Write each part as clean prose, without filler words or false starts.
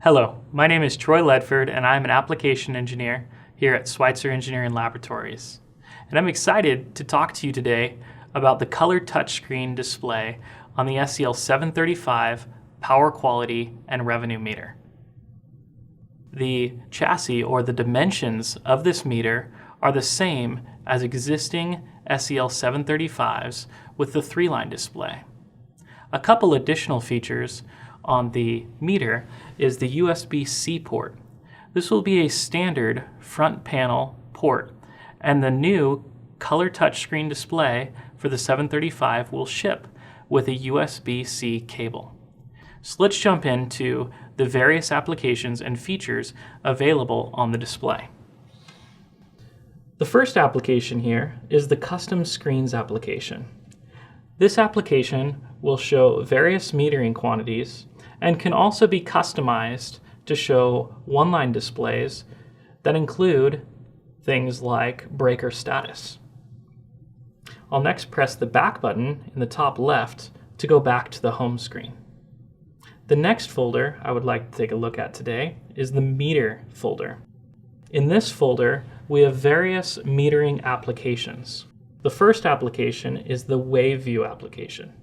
Hello, my name is Troy Ledford and I'm an application engineer here at Schweitzer Engineering Laboratories. And I'm excited to talk to you today about the Color Touchscreen Display on the SEL-735 Power Quality and Revenue Meter. The chassis or the dimensions of this meter are the same as existing SEL-735s with the 3-line display. A couple additional features on the meter is the USB-C port. This will be a standard front panel port, and the new color touchscreen display for the 735 will ship with a USB-C cable. So let's jump into the various applications and features available on the display. The first application here is the custom screens application. This application will show various metering quantities and can also be customized to show one-line displays that include things like breaker status. I'll next press the back button in the top left to go back to the home screen. The next folder I would like to take a look at today is the meter folder. In this folder, we have various metering applications. The first application is the Wave View application.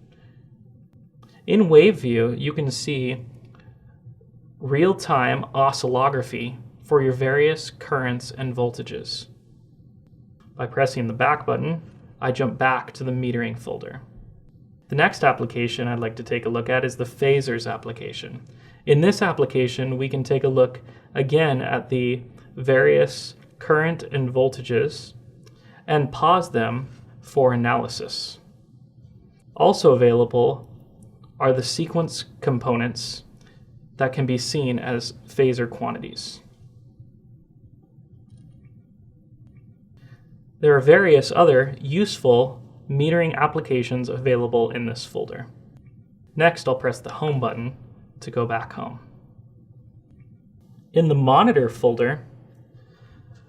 In Wave View, you can see real-time oscillography for your various currents and voltages. By pressing the back button, I jump back to the metering folder. The next application I'd like to take a look at is the phasors application. In this application, we can take a look again at the various current and voltages and pause them for analysis. Also available are the sequence components that can be seen as phasor quantities. There are various other useful metering applications available in this folder. Next, I'll press the home button to go back home. In the monitor folder,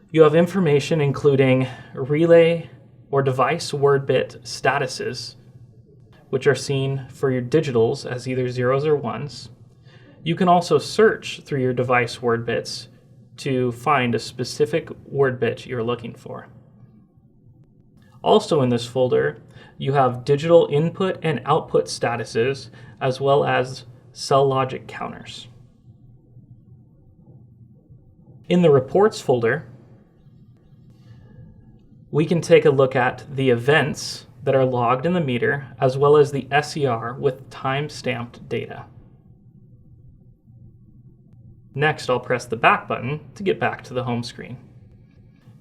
you have information including relay or device word bit statuses, which are seen for your digitals as either zeros or ones. You can also search through your device word bits to find a specific word bit you're looking for. Also in this folder, you have digital input and output statuses, as well as cell logic counters. In the reports folder, we can take a look at the events that are logged in the meter, as well as the SER with time-stamped data. Next, I'll press the back button to get back to the home screen.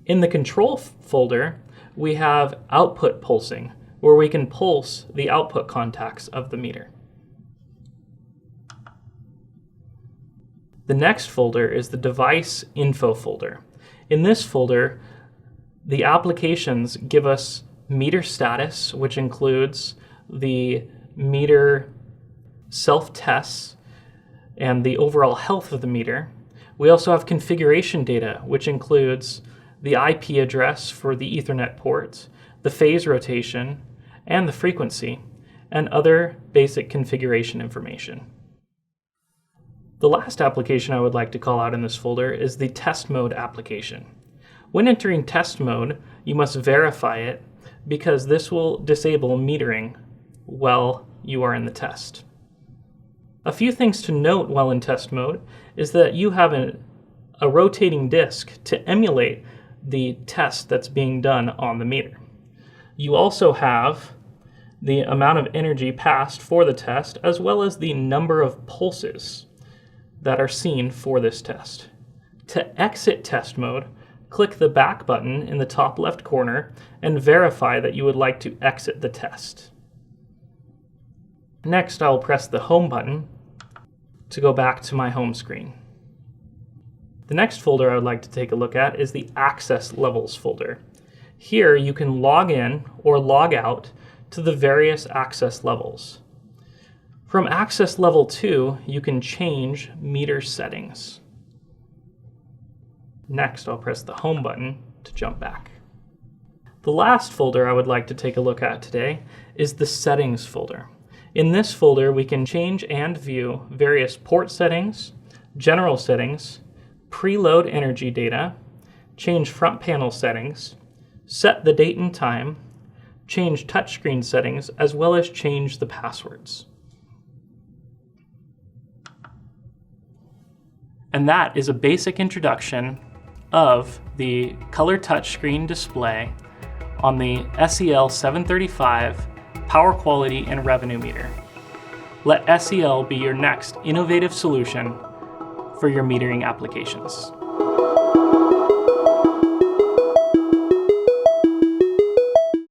In the control folder, we have output pulsing, where we can pulse the output contacts of the meter. The next folder is the device info folder. In this folder, the applications give us meter status, which includes the meter self-tests and the overall health of the meter. We also have configuration data, which includes the IP address for the Ethernet port, the phase rotation, and the frequency, and other basic configuration information. The last application I would like to call out in this folder is the test mode application. When entering test mode, you must verify it because this will disable metering while you are in the test. A few things to note while in test mode is that you have a rotating disc to emulate the test that's being done on the meter. You also have the amount of energy passed for the test, as well as the number of pulses that are seen for this test. To exit test mode, click the back button in the top left corner and verify that you would like to exit the test. Next, I'll press the home button to go back to my home screen. The next folder I would like to take a look at is the access levels folder. Here you can log in or log out to the various access levels. From access level 2, you can change meter settings. Next, I'll press the home button to jump back. The last folder I would like to take a look at today is the settings folder. In this folder, we can change and view various port settings, general settings, preload energy data, change front panel settings, set the date and time, change touchscreen settings, as well as change the passwords. And that is a basic introduction of the color touchscreen display on the SEL-735 Power Quality and Revenue Meter. Let SEL be your next innovative solution for your metering applications.